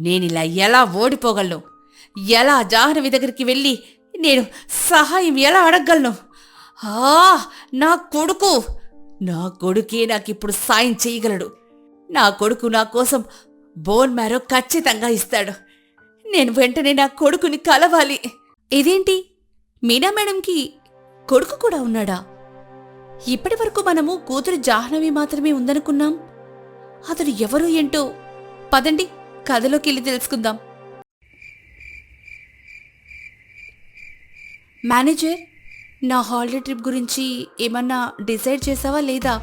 నేనిలా ఎలా ఓడిపోగలను? ఎలా జాహ్నవి దగ్గరికి వెళ్ళి నేను సహాయం ఎలా అడగగలను? నా కొడుకు! నా కొడుకే నాకిప్పుడు సాయం చేయగలడు. నా కొడుకు నా కోసం బోన్ మ్యారో ఖచ్చితంగా ఇస్తాడు. నేను వెంటనే నా కొడుకుని కలవాలి. ఇదేంటి, మీనా మేడంకి కొడుకు కూడా ఉన్నాడా? ఇప్పటి వరకు మనము కూతురు జాహ్నవి మాత్రమే ఉందనుకున్నాం. అతడు ఎవరో ఏంటో పదండి కథలోకి వెళ్ళి తెలుసుకుందాం. మేనేజర్, నా హాలిడే ట్రిప్ గురించి ఏమన్నా డిసైడ్ చేసావా లేదా?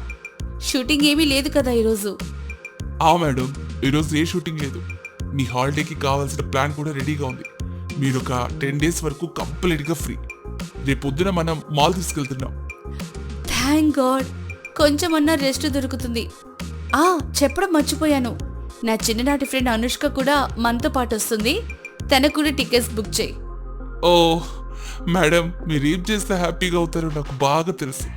షూటింగ్ ఏమీ లేదు కదా ఈరోజు. మేడం, ఈరోజు ఏ షూటింగ్ లేదు. మీ హాలిడేకి కావాల్సిన ప్లాన్ కూడా రెడీగా ఉంది. మీరు ఒక 10 days వరకు కంప్లీట్గా ఫ్రీ. రేపొద్దున మనం మాల్ తీసుకెళ్తున్నాం. థ్యాంక్ గాడ్, కొంచెమన్నా రెస్ట్ దొరుకుతుంది. చెప్పడం మర్చిపోయాను, నా చిన్ననాటి ఫ్రెండ్ అనుష్క కూడా మనతో పాటు వస్తుంది. తనకు కూడా టికెట్స్ బుక్ చేయి. ఓ మేడం, మీరు ఏం చేస్తే హ్యాపీగా అవుతారో నాకు బాగా తెలుసు.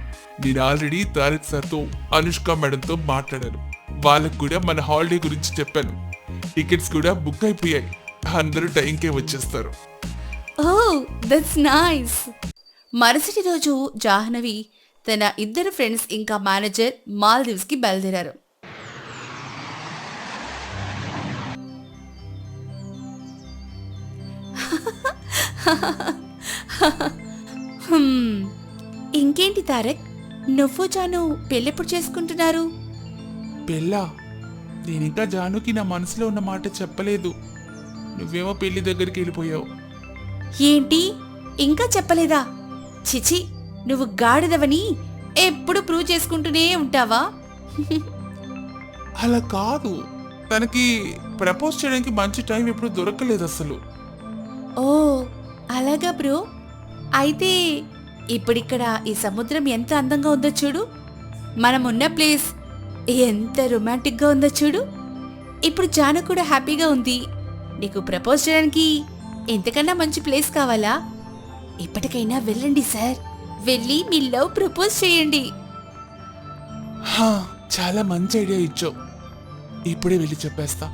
నేను ఆల్రెడీ తారక్ సార్తో, అనుష్క మేడంతో మాట్లాడాను. వాళ్ళకు కూడా మన హాలిడే గురించి చెప్పాను. టికెట్స్ కూడా బుక్ అయిపోయాయి. అందరూ టైంకే వచ్చేస్తారు. Oh that's nice. మరుసటి రోజు జాహ్నవి తన ఇద్దరు ఫ్రెండ్స్ ఇంకా మేనేజర్ మాల్దీవ్స్కి బయలుదేరారు. ఇంకేంటి తారక్, నువ్వు జాను పెళ్ళెప్పుడు చేసుకుంటున్నారు? పెళ్ళా? నేనింకా జానుకి నా మనసులో ఉన్న మాట చెప్పలేదు. నువ్వేమో పెళ్లి దగ్గరికి వెళ్ళిపోయావు. ఏంటి, ఇంకా చెప్పలేదా? చిచి, నువ్వు గాడిదవని ఎప్పుడు ప్రూవ్ చేసుకుంటూనే ఉంటావా? అలా కాదు, తనకి ప్రపోజ్ చేయడానికి మంచి టైం ఎప్పుడు దొరకలేదు అసలు. ఓ అలాగా బ్రో. అయితే ఇప్పుడిక్కడ ఈ సముద్రం ఎంత అందంగా ఉందో చూడు. మనమున్న ప్లేస్ ఎంత రొమాంటిక్గా ఉందో చూడు. ఇప్పుడు జాను కూడా హ్యాపీగా ఉంది. నీకు ప్రపోజ్ చేయడానికి ఎంతకన్నా మంచి ప్లేస్ కావాలా? ఇప్పటికైనా వెళ్ళండి సార్, వెళ్ళి మీ లవ్ ప్రపోజ్ చేయండి. చాలా మంచి ఐడియా ఇచ్చావు. ఇప్పుడే వెళ్ళి చెప్పేస్తా.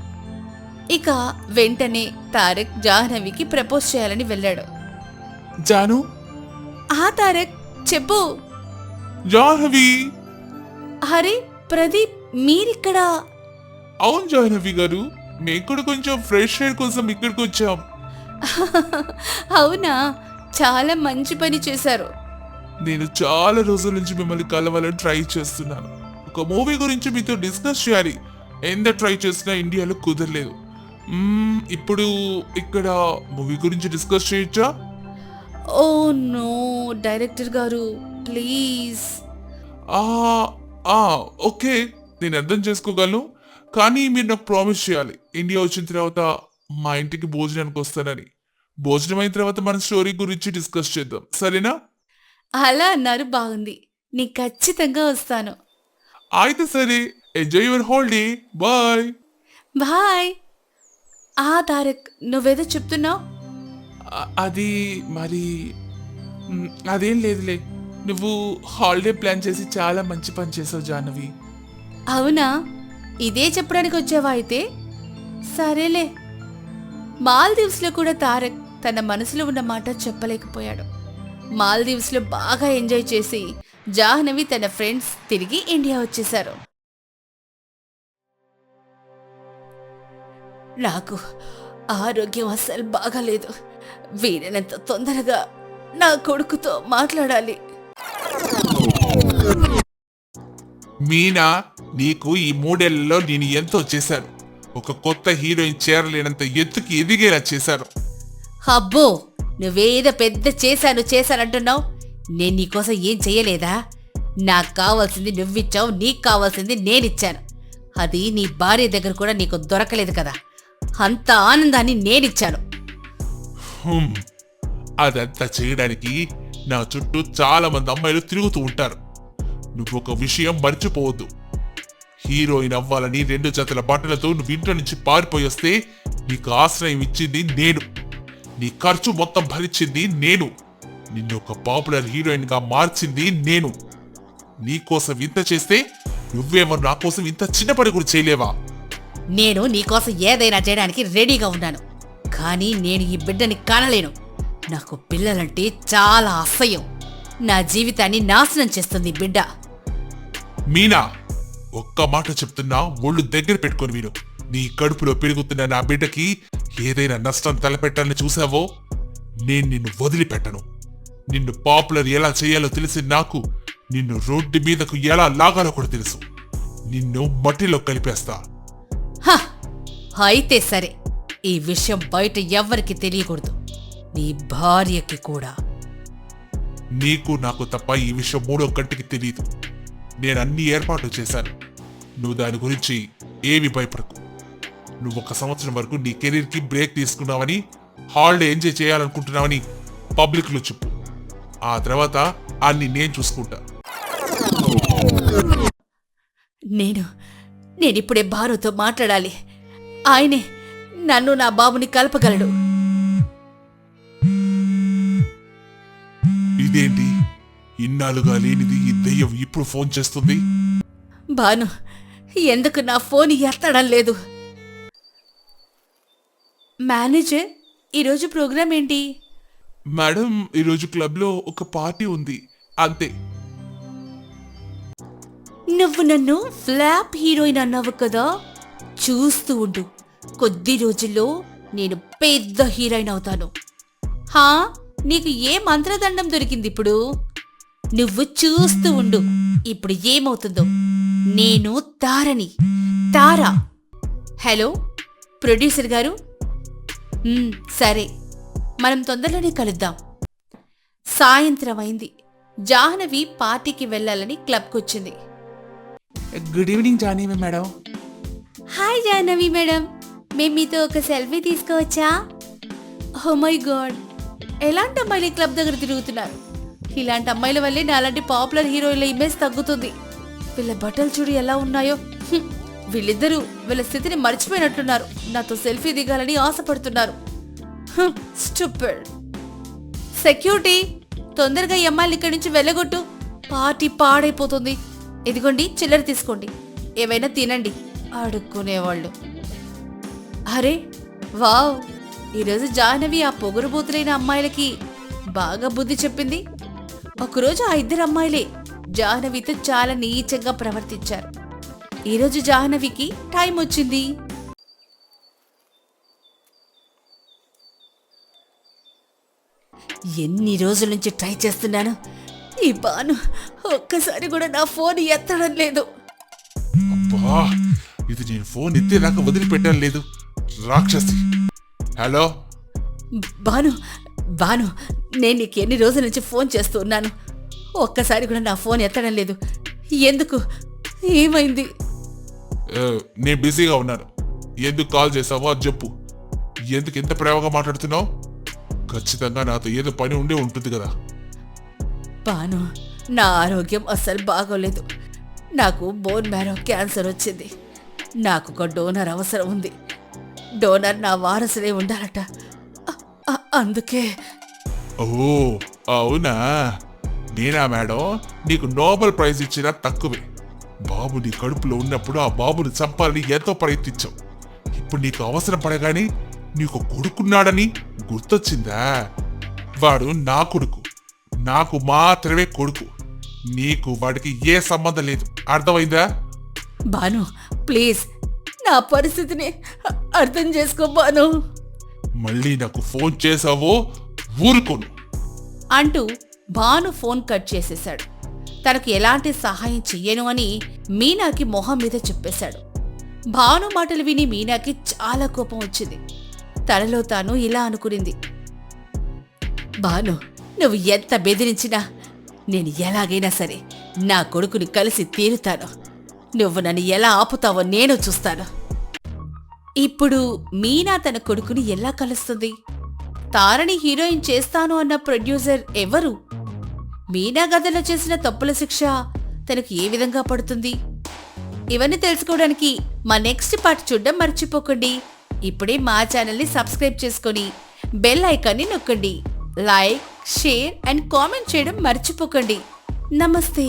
ఇక వెంటనే తారక్ జాహ్నవికి ప్రపోజ్ చేయాలని వెళ్ళాడు. జాను. తారక్ చెప్పు. జాహ్నవి. అరే ప్రదీప్, మీరిక్కడా? అవును జాహ్నవి గారు, మేము కూడా కొంచెం ఫ్రెష్ ఎయిర్ కోసం ఇక్కడికి వచ్చాం. అవునా, చాలా మంచి పని చేశారు. నేను చాలా రోజుల నుంచి మిమ్మల్ని కలవాలని ట్రై చేస్తున్నాను. ఒక మూవీ గురించి మీతో డిస్కస్ చేయాలి. ఎంత ట్రై చేసినా ఇండియాలో కుదరలేదు. ఇప్పుడు ఇక్కడ మూవీ గురించి డిస్కస్ చేయొచ్చా? ఓ నో డైరెక్టర్ గారు, ప్లీజ్. ఓకే, నేను అర్థం చేసుకోగలను. కానీ మీరు నాకు ప్రామిస్ చేయాలి, ఇండియా వచ్చిన తర్వాత మా ఇంటికి భోజనానికి వస్తానని. భోజనం అయిన తర్వాత మన స్టోరీ గురించి డిస్కస్ చేద్దాం, సరేనా? అలా అన్నారు, బాగుంది. నీ ఖచ్చితంగా వస్తాను. అయితే సరే, enjoy your holiday. Bye. Bye. Tarak, నువ్వేదో చెప్తున్నావు. అది మరి అదేం లేదులే. నువ్వు హాలిడే ప్లాన్ చేసి చాలా మంచి పని చేసావు జాహ్నవి. అవునా, ఇదే చెప్పడానికి వచ్చావా అయితే? సరేలే. మాల్దీవ్స్లో కూడా తారక్ తన మనసులో ఉన్న మాట చెప్పలేకపోయాడు. మాల్దీవ్స్లో బాగా ఎంజాయ్ చేసి జాహ్నవి తన ఫ్రెండ్స్ తిరిగి ఇండియా వచ్చేశారు. నాకు ఆరోగ్యం అస్సలు బాగాలేదు. వీలైనంత తొందరగా నా కొడుకుతో మాట్లాడాలి. మీనా, నీకు ఈ 3 ఏళ్లలో నేను ఎంతో చేశాను. ఒక కొత్త హీరోయిన్ చేరలేనంత ఎత్తుకి ఎదిగేలా చేశాను. అబ్బో, నువ్వేదో పెద్ద చేశానంటున్నావు. నేను నీకోసం ఏం చెయ్యలేదా? నాకు కావాల్సింది నువ్విచ్చావు, నీకు కావాల్సింది నేనిచ్చాను. అది నీ భార్య దగ్గర కూడా నీకు దొరకలేదు కదా. అంత ఆనందాన్ని నేనిచ్చాను. అదంతా చేయడానికి నా చుట్టూ చాలా మంది అమ్మాయిలు తిరుగుతూ ఉంటారు. నువ్వు ఒక విషయం మర్చిపోవద్దు. హీరోయిన్ అవ్వాలని 2 జతల బట్టలతో నువ్వు ఇంట్లో నుంచి పారిపోయి వస్తే నీకు ఆశ్రయం ఇచ్చింది నేను. నీ ఖర్చు మొత్తం భరించింది నేను. నిన్ను ఒక పాపులర్ హీరోయిన్ గా మార్చింది నేను. నీకోసం ఇంత చేస్తే నువ్వేమో నా కోసం ఇంత చిన్నపడి కూడా చేయలేవా? నేను నీకోసం ఏదైనా చేయడానికి రెడీగా ఉన్నాను. కానీ నేను ఈ బిడ్డని కానలేను. నాకు పిల్లలంటే చాలా అసహ్యం. నా జీవితాన్ని నాశనం చేస్తుంది ఈ బిడ్డ. మీనా, ఒక్క మాట చెప్తున్నా, ఒళ్ళు దగ్గర పెట్టుకొని విను. నీ కడుపులో పెరుగుతున్న నా బిడ్డకి ఏదైనా నష్టం తలపెట్టాలని చూసావో నేను నిన్ను వదిలిపెట్టను. నిన్ను పాపులర్ ఎలా చేయాలో తెలిసి నాకు, నిన్ను రోడ్డు మీదకు ఎలా లాగాలో కూడా తెలుసు. నిన్ను మట్టిలో కలిపేస్తా. హ, అయితే సరే, ఈ విషయం బయట ఎవ్వరికి తెలియకూడదు, నీ భార్యకి కూడా. నీకు నాకు తప్ప ఈ విషయం మూడో కంటికి తెలియదు. నేను అన్ని ఏర్పాట్లు చేశాను. నువ్వు దాని గురించి ఏమి భయపడకు. నువ్వు 1 సంవత్సరం వరకు నీ కెరీర్కి బ్రేక్ తీసుకున్నావని, హాలిడే ఎంజాయ్ చేయాలనుకుంటున్నావని పబ్లిక్లో చెప్పు. ఆ తర్వాత అన్ని నేను చూసుకుంటా. నేనిప్పుడే భానుతో మాట్లాడాలి. ఆయనే నన్ను నా బాబుని కలపగలడు. ఇదేంటి, ఇన్నాళ్ళుగా లేనిది ఈ దెయ్యం ఇప్పుడు ఫోన్ చేస్తుంది? భాను, ఎందుకు నా ఫోన్ ఎత్తడం లేదు? మేనేజర్, ఈరోజు ప్రోగ్రాం ఏంటి? మేడం, ఈరోజు క్లబ్లో ఒక పార్టీ ఉంది, అంతే. నువ్వు నన్ను ఫ్లాప్ హీరోయిన్ అన్నావు కదా, చూస్తూ ఉండు, కొద్ది రోజుల్లో నేను పెద్ద హీరోయిన్ అవుతాను. హా, నీకు ఏ మంత్రదండం దొరికింది ఇప్పుడు? నువ్వు చూస్తూ ఉండు, ఇప్పుడు ఏమవుతుందో. నేను తారని, తారా. హలో ప్రొడ్యూసర్ గారు. సరే, మనం తొందరలోనే కలుద్దాం. సాయంత్రం అయింది. జాహ్నవి పార్టీకి వెళ్ళాలని క్లబ్కొచ్చింది. Good evening Jahnavi madam. Hi Jahnavi madam, మేము మీతో ఒక సెల్ఫీ తీసుకోవచ్చా? ఓ మై గాడ్, ఎలాంటి అమ్మాయిలు ఈ క్లబ్ దగ్గర తిరుగుతున్నారు? ఇలాంటి అమ్మాయిల వల్లే నాలాంటి పాపులర్ హీరోయిన్ల ఇమేజ్ తగ్గుతుంది. వీళ్ళ బట్టలు చూడు ఎలా ఉన్నాయో. వీళ్ళిద్దరూ వీళ్ళ స్థితిని మర్చిపోయినట్లున్నారు. నాతో సెల్ఫీ దిగాలని ఆశపడుతున్నారు. స్టూపిడ్. సెక్యూరిటీ, తొందరగా ఈ అమ్మాయిలు ఇక్కడి నుంచి వెళ్ళగొట్టు, పార్టీ పాడైపోతుంది. ఇదిగోండి, చిల్లర తీసుకోండి, ఏవైనా తినండి, అడుక్కునేవాళ్ళు. అరే వావ్, ఈరోజు జాహ్నవి ఆ పొగరుబోతులైన అమ్మాయిలకి బాగా బుద్ధి చెప్పింది. ఒకరోజు ఆ 2 అమ్మాయిలే జాహ్నవితో చాలా నీచంగా ప్రవర్తించారు. ఈరోజు జాహ్నవికి టైం వచ్చింది. ఎన్ని రోజుల నుంచి ట్రై చేస్తున్నాను, ఈ బాను ఒక్కసారి కూడా నా ఫోన్ ఎత్తడం లేదు. అబ్బా, ఇది నేను ఫోన్ ఎత్తేదాకా వదిలిపెట్టడం లేదు, రాక్షసి. హలో బాను, బాను, నేను నీకు ఎన్ని రోజుల నుంచి ఫోన్ చేస్తూ ఉన్నాను, ఒక్కసారి కూడా నా ఫోన్ ఎత్తడం లేదు. ఎందుకు? ఏమైంది? నేను బిజీగా ఉన్నాను. ఎందుకు కాల్ చేసావో అది చెప్పు. ఎందుకు ఇంత ప్రేమగా మాట్లాడుతున్నావు? ఖచ్చితంగా నాతో ఏదో పని ఉండే ఉంటుంది కదా. బాను, నా ఆరోగ్యం అస్సలు బాగోలేదు. నాకు బోన్ మ్యారో క్యాన్సర్ వచ్చింది. నాకు ఒక డోనర్ అవసరం ఉంది. డోనర్ నా వారసులే ఉండాలట. అందుకే. ఓ అవునా? నేనా మేడం, నీకు నోబెల్ ప్రైజ్ ఇచ్చినా తక్కువే. బాబు నీ కడుపులో ఉన్నప్పుడు ఆ బాబుని చంపాలని ఎంతో ప్రయత్నించావు. ఇప్పుడు నీకు అవసరం పడగానే నీకు కొడుకున్నాడని గుర్తొచ్చిందా? వాడు నా కొడుకు, నాకు మాత్రమే కొడుకు. నీకు వాడికి ఏ సంబంధం లేదు, అర్థమైందా? బాను ప్లీజ్, నా పరిస్థితిని అర్థం చేసుకో బాను. మళ్ళీ నాకు ఫోన్ చేసావో ఊరుకోను అంటూ భాను ఫోన్ కట్ చేసేశాడు. తనకు ఎలాంటి సహాయం చెయ్యను అని మీనాకి మొహం మీద చెప్పేశాడు. భాను మాటలు విని మీనాకి చాలా కోపం వచ్చింది. తనలో తాను ఇలా అనుకునింది, భాను, నువ్వు ఎంత బెదిరించినా నేను ఎలాగైనా సరే నా కొడుకుని కలిసి తీరుతాను. నువ్వు నన్ను ఎలా ఆపుతావో నేను చూస్తాను. ఇప్పుడు మీనా తన కొడుకుని ఎలా కలుస్తుంది? తారని హీరోయిన్ చేస్తాను అన్న ప్రొడ్యూసర్ ఎవరు? మీనా గదిలో చేసిన తప్పుల శిక్ష తనకు ఏ విధంగా పడుతుంది? ఇవన్నీ తెలుసుకోవడానికి మా నెక్స్ట్ పార్ట్ చూడడం మర్చిపోకండి. ఇప్పుడే మా ఛానల్ని సబ్స్క్రైబ్ చేసుకొని బెల్ ఐకాన్ని నొక్కండి. లైక్, షేర్ అండ్ కామెంట్ చేయడం మర్చిపోకండి. నమస్తే.